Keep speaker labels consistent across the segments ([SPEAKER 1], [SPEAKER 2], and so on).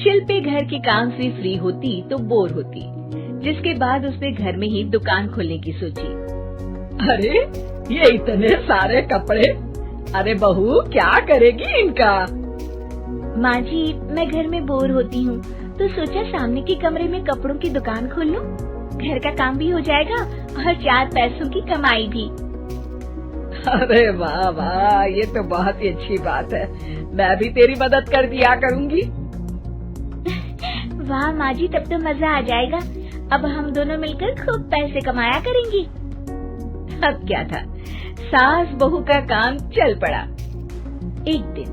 [SPEAKER 1] शिल्पी घर के काम से फ्री होती तो बोर होती, जिसके बाद उसने घर में ही दुकान खोलने की सोची।
[SPEAKER 2] अरे ये इतने सारे कपड़े, अरे बहू क्या करेगी इनका?
[SPEAKER 1] माँ जी, मैं घर में बोर होती हूँ तो सोचा सामने के कमरे में कपड़ों की दुकान खोल लूं। घर का काम भी हो जाएगा और 4 पैसों की कमाई भी।
[SPEAKER 2] अरे वाह वाह, ये तो बहुत ही अच्छी बात है। मैं भी तेरी मदद कर दिया करूँगी।
[SPEAKER 1] वाह माँ जी, तब तो मजा आ जाएगा। अब हम दोनों मिलकर खूब पैसे कमाया करेंगे। अब क्या था, सास बहू का काम चल पड़ा। एक दिन,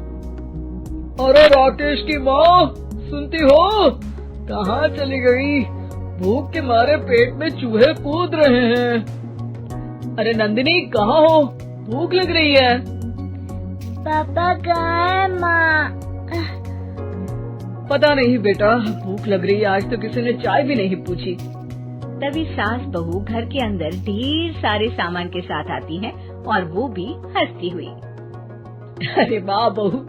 [SPEAKER 2] अरे राकेश की माँ, सुनती हो? कहाँ चली गई? भूख के मारे पेट में चूहे कूद रहे हैं। अरे नंदिनी, कहाँ हो? भूख लग रही है।
[SPEAKER 1] पापा कहाँ है माँ?
[SPEAKER 2] पता नहीं बेटा, भूख लग रही है। आज तो किसी ने चाय भी नहीं पूछी।
[SPEAKER 1] तभी सास बहू घर के अंदर ढेर सारे सामान के साथ आती हैं और वो भी हंसती हुई।
[SPEAKER 2] अरे वाह बहू,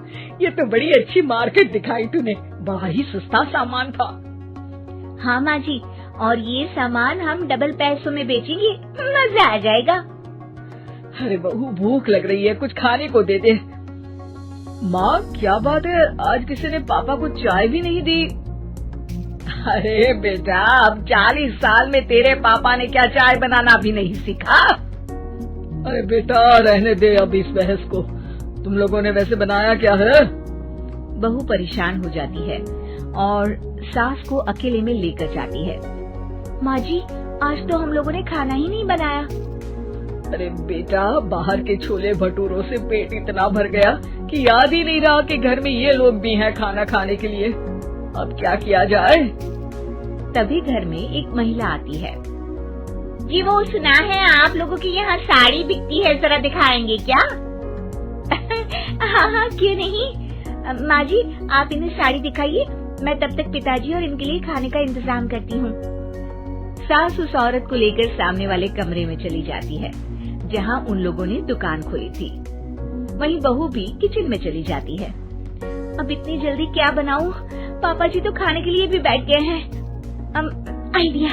[SPEAKER 2] ये तो बड़ी अच्छी मार्केट दिखाई तूने। बड़ा ही सस्ता सामान था।
[SPEAKER 1] हाँ माँ जी, और ये सामान हम डबल पैसों में बेचेंगे, मजा आ जाएगा।
[SPEAKER 2] अरे बहू, भूख लग रही है, कुछ खाने को दे दे। माँ क्या बात है, आज किसी ने पापा को चाय भी नहीं दी? अरे बेटा, अब 40 साल में तेरे पापा ने क्या चाय बनाना भी नहीं सीखा? अरे बेटा रहने दे अब इस बहस को। तुम लोगों ने वैसे बनाया क्या है?
[SPEAKER 1] बहू परेशान हो जाती है और सास को अकेले में लेकर जाती है। माँ जी, आज तो हम लोगों ने खाना ही नहीं बनाया।
[SPEAKER 2] अरे बेटा, बाहर के छोले भटूरों से पेट इतना भर गया कि याद ही नहीं रहा कि घर में ये लोग भी हैं खाना खाने के लिए। अब क्या किया जाए?
[SPEAKER 1] तभी घर में एक महिला आती है। जी, वो सुना है आप लोगों की यहाँ साड़ी बिकती है, जरा दिखाएंगे क्या? हाँ हाँ, क्यों नहीं। माँ जी, आप इन्हें साड़ी दिखाइए, मैं तब तक पिताजी और इनके लिए खाने का इंतजाम करती हूँ। सास उस औरत को लेकर सामने वाले कमरे में चली जाती है जहाँ उन लोगों ने दुकान खोली थी। वहीं बहू भी किचन में चली जाती है। अब इतनी जल्दी क्या बनाऊं? पापा जी तो खाने के लिए भी बैठ गए हैं। आइडिया,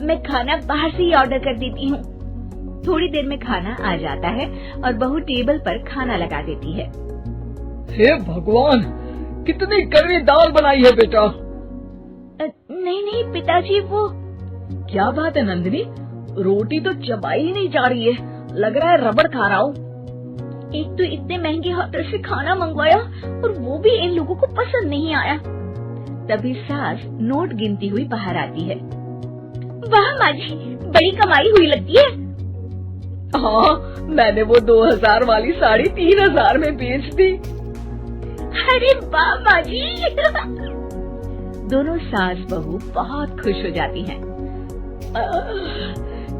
[SPEAKER 1] मैं खाना बाहर से ही ऑर्डर कर देती हूँ। थोड़ी देर में खाना आ जाता है और बहू टेबल पर खाना लगा देती है।
[SPEAKER 2] हे भगवान, कितनी कड़वी दाल बनाई है बेटा।
[SPEAKER 1] नहीं नहीं पिताजी, वो
[SPEAKER 2] क्या बात है नंदिनी, रोटी तो चबाई ही नहीं जा रही है, लग रहा है रबड़ खा रहा हूँ।
[SPEAKER 1] एक तो इतने महंगे होटल से खाना मंगवाया और वो भी इन लोगों को पसंद नहीं आया। तभी सास नोट गिनती हुई बाहर आती है। वाह माँ जी, बड़ी कमाई हुई लगती है।
[SPEAKER 2] हाँ, मैंने वो 2000 वाली साड़ी 3000 में बेच दी।
[SPEAKER 1] अरे वाह माँ जी। दोनों सास बहू बहुत खुश हो जाती हैं।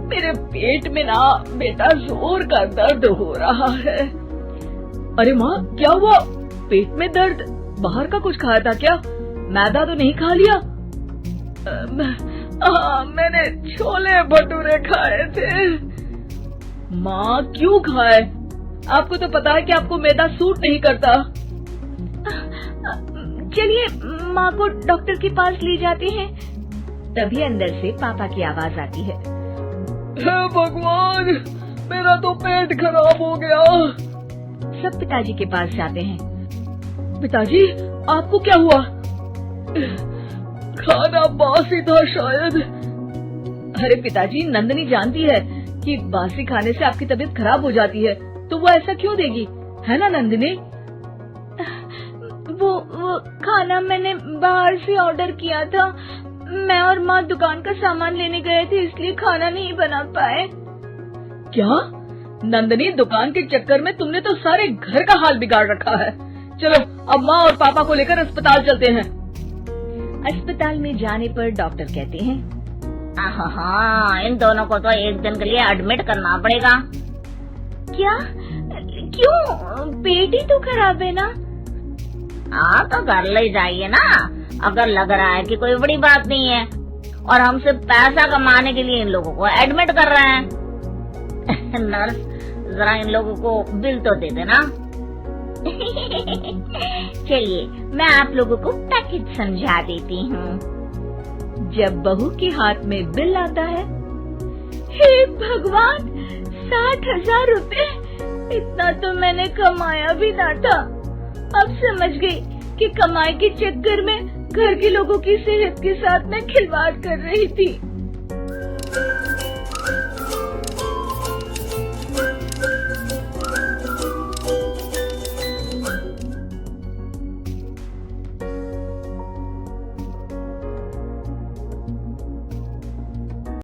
[SPEAKER 2] मेरे पेट में ना बेटा जोर का दर्द हो रहा है। अरे माँ, क्या हुआ? पेट में दर्द? बाहर का कुछ खाया था क्या? मैदा तो नहीं खा लिया? मैंने छोले भटूरे खाए थे। माँ क्यों खाए? आपको तो पता है कि आपको मैदा सूट नहीं करता।
[SPEAKER 1] चलिए माँ को डॉक्टर के पास ले जाते हैं। तभी अंदर से पापा की आवाज आती है।
[SPEAKER 2] हे भगवान, मेरा तो पेट खराब हो गया।
[SPEAKER 1] सब पिताजी के पास जाते हैं।
[SPEAKER 2] पिताजी, आपको क्या हुआ? खाना बासी था शायद। अरे पिताजी, नंदिनी जानती है कि बासी खाने से आपकी तबीयत खराब हो जाती है, तो वो ऐसा क्यों देगी, है ना नंदिनी?
[SPEAKER 1] वो खाना मैंने बाहर से ऑर्डर किया था। मैं और माँ दुकान का सामान लेने गए थे, इसलिए खाना नहीं बना पाए।
[SPEAKER 2] क्या नंदिनी, दुकान के चक्कर में तुमने तो सारे घर का हाल बिगाड़ रखा है। चलो अब माँ और पापा को लेकर अस्पताल चलते हैं।
[SPEAKER 1] अस्पताल में जाने पर डॉक्टर कहते हैं,
[SPEAKER 3] हाँ, इन दोनों को तो एक दिन के लिए एडमिट करना पड़ेगा।
[SPEAKER 1] क्या? क्यों? पेट ही तो खराब है ना।
[SPEAKER 3] हाँ, तो घर ले जाइए ना, अगर लग रहा है कि कोई बड़ी बात नहीं है। और हम सिर्फ पैसा कमाने के लिए इन लोगों को एडमिट कर रहे हैं। नर्स, जरा इन लोगों को बिल तो दे देना।
[SPEAKER 1] चलिए मैं आप लोगों को पैकेज समझा देती हूँ। जब बहू के हाथ में बिल आता है, हे भगवान, 60,000 रुपए! इतना तो मैंने कमाया भी ना था। अब समझ गई कि कमाई के चक्कर में घर के लोगों की सेहत के साथ मैं खिलवाड़ कर रही थी।